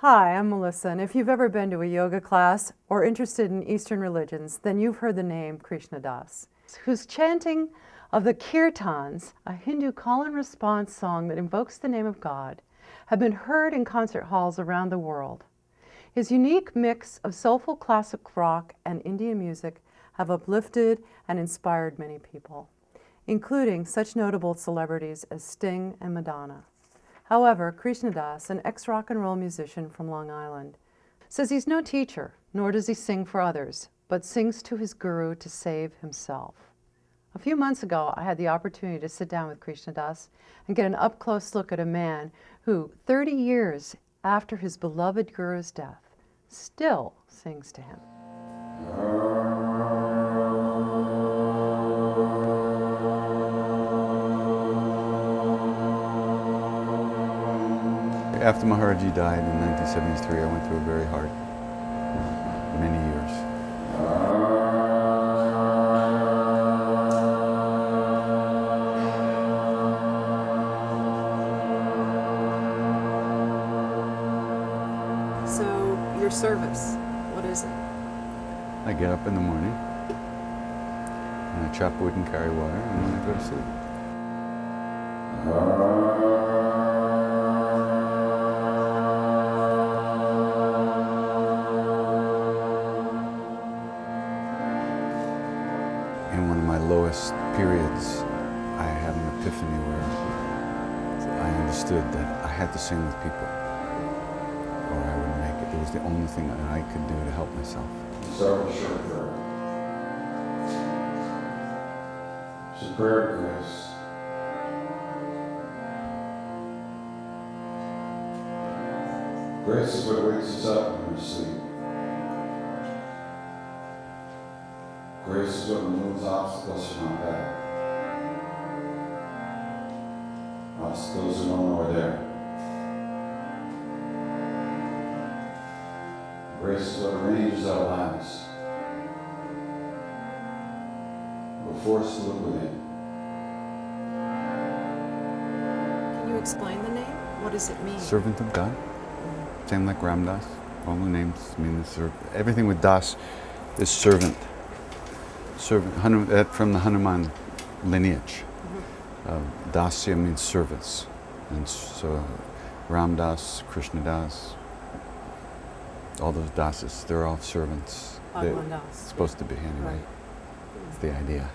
Hi, I'm Melissa, and if you've ever been to a yoga class or interested in Eastern religions, then you've heard the name Krishna Das, whose chanting of the kirtans, a Hindu call and response song that invokes the name of God, have been heard in concert halls around the world. His unique mix of soulful classic rock and Indian music have uplifted and inspired many people, including such notable celebrities as Sting and Madonna. However, Krishna Das, an ex-rock and roll musician from Long Island, says he's no teacher, nor does he sing for others, but sings to his guru to save himself. A few months ago, I had the opportunity to sit down with Krishna Das and get an up-close look at a man who, 30 years after his beloved guru's death, still sings to him. After Maharaji died in 1973, I went through a very hard, many years. So, your service, what is it? I get up in the morning, and I chop wood and carry water, and then I go to sleep. In one of my lowest periods, I had an epiphany where I understood that I had to sing with people, or I wouldn't make it. It was the only thing that I could do to help myself. Start with a short prayer. It's a prayer of grace. Grace is what wakes us up when we're asleep. Grace is what removes obstacles from our path. Obstacles are no more there. Grace is what arranges our lives. We're forced to look within. Can you explain the name? What does it mean? Servant of God. Same like Ram Das. All the names mean everything with Das is servant. Servant from the Hanuman lineage. Dasya means service, and so Ram Das, Krishna Das, all those Dasas, they're all servants. Bhagwan Das. It's supposed to be anyway. Right. It's the idea.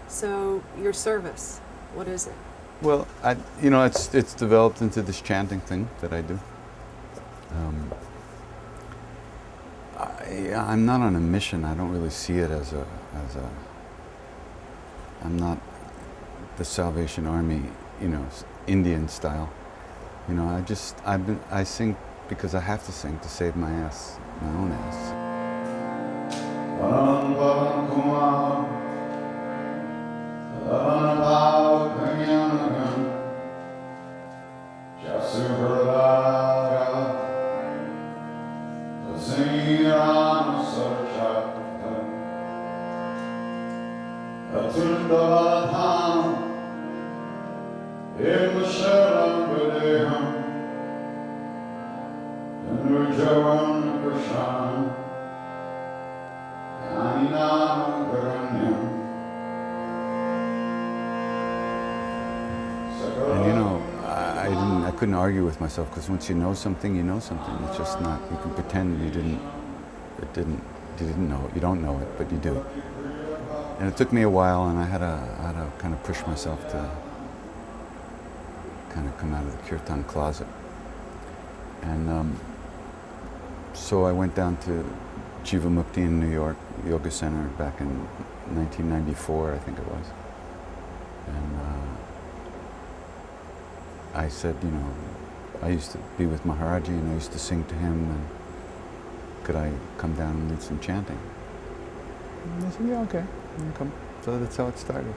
So, your service, what is it? Well, it's developed into this chanting thing that I do. I'm not on a mission. I don't really see it as a. I'm not the Salvation Army, Indian style. I sing because I have to sing to save my ass, my own ass. I couldn't argue with myself, because once you know something, you know something. It's just not, you can pretend you didn't know it. You don't know it, but you do. And it took me a while, and I had to kind of push myself to kind of come out of the kirtan closet. And so I went down to Jivamukti in New York, Yoga Center, back in 1994, I think it was. And I said, I used to be with Maharaji, and I used to sing to him, and could I come down and lead some chanting? And they said, yeah, okay, you can come. So that's how it started.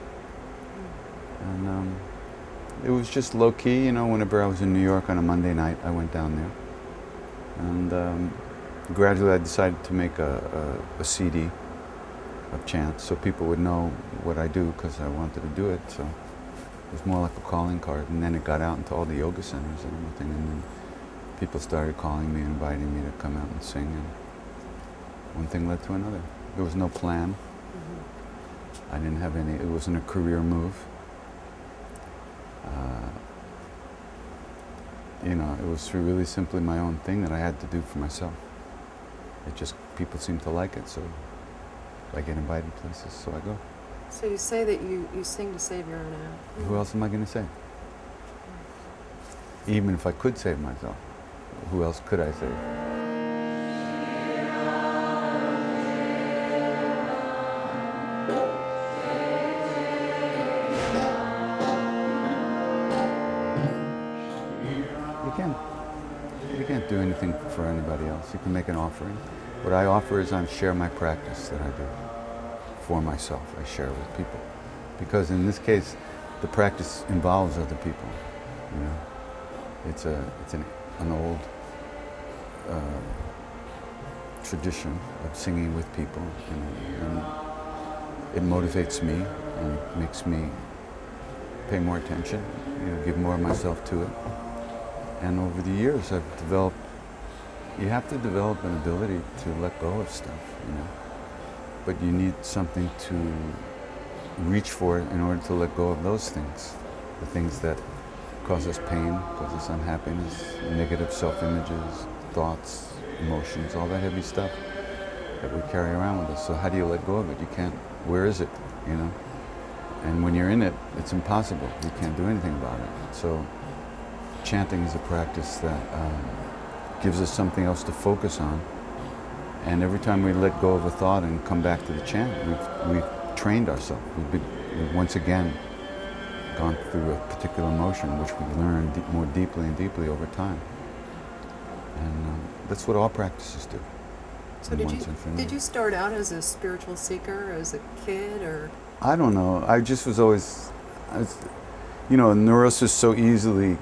And it was just low-key, whenever I was in New York on a Monday night, I went down there. And gradually I decided to make a CD of chants so people would know what I do, because I wanted to do it. So it was more like a calling card, and then it got out into all the yoga centers and everything, and then people started calling me, inviting me to come out and sing, and one thing led to another. There was no plan. I didn't have any, it wasn't a career move. You know, it was really simply my own thing that I had to do for myself. It just, people seem to like it, so I get invited places, so I go. So you say that you sing to save your own ass. Who else am I going to save? Even if I could save myself, who else could I save? You can't do anything for anybody else. You can make an offering. What I offer is I share my practice that I do for myself. I share with people. Because in this case, the practice involves other people. You know, it's an old tradition of singing with people, and it motivates me and makes me pay more attention, you know, give more of myself to it. And over the years, I've developed, you have to develop an ability to let go of stuff, you know. But you need something to reach for in order to let go of those things. The things that cause us pain, cause us unhappiness, negative self-images, thoughts, emotions, all that heavy stuff that we carry around with us. So how do you let go of it? You can't, where is it, you know? And when you're in it, it's impossible. You can't do anything about it. So chanting is a practice that gives us something else to focus on. And every time we let go of a thought and come back to the chant, we've trained ourselves. We've once again gone through a particular emotion, which we learn more deeply and deeply over time. And that's what all practices do. So did you start out as a spiritual seeker as a kid, or? I don't know. I just was always, you know, neurosis so easily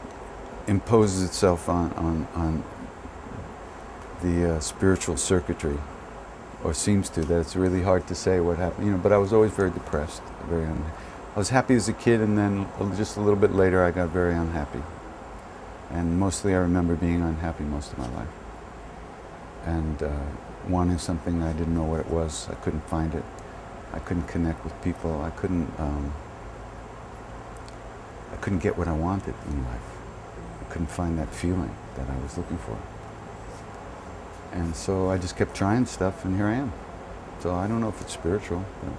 imposes itself on the spiritual circuitry, or seems to, that it's really hard to say what happened, you know, but I was always very depressed, I was happy as a kid, and then just a little bit later I got very unhappy. And mostly I remember being unhappy most of my life. And wanting something, I didn't know what it was, I couldn't find it. I couldn't connect with people, I couldn't get what I wanted in life. I couldn't find that feeling that I was looking for. And so I just kept trying stuff, and here I am. So I don't know if it's spiritual, but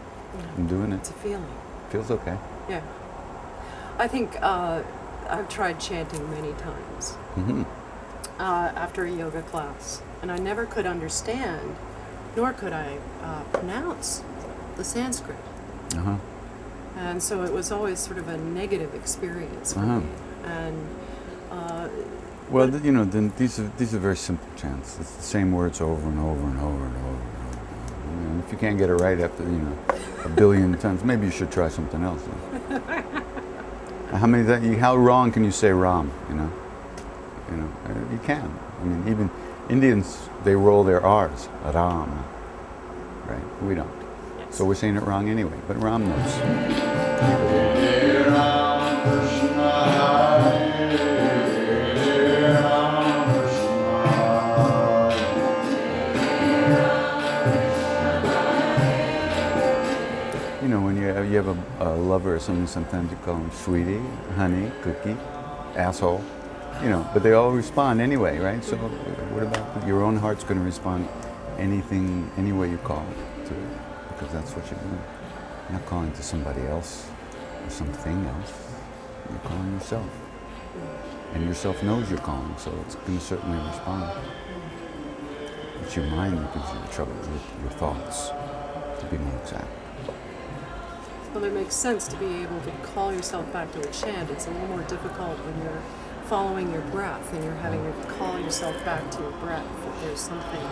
I'm doing it. It's a feeling. Feels okay. Yeah. I think I've tried chanting many times after a yoga class, and I never could understand, nor could I pronounce the Sanskrit. And so it was always sort of a negative experience for me. And well, you know, then these are very simple chants. It's the same words over and over and over and over and over. And if you can't get it right after, you know, a billion times, maybe you should try something else. How wrong can you say Ram? You know, you can. I mean, even Indians, they roll their R's, Ram, right? We don't. Yes. So we're saying it wrong anyway. But Ram knows. You know, when you have a lover or something, sometimes you call them sweetie, honey, cookie, asshole, you know, but they all respond anyway, right? So what about your own heart's going to respond anything, any way you call it to it, because that's what you're doing. You're not calling to somebody else or something else. You're calling yourself. And yourself knows you're calling, so it's going to certainly respond. It's your mind that gives you the trouble, your thoughts, to be more exact. Well, it makes sense to be able to call yourself back to a chant. It's a little more difficult when you're following your breath and you're having to call yourself back to your breath. If there's something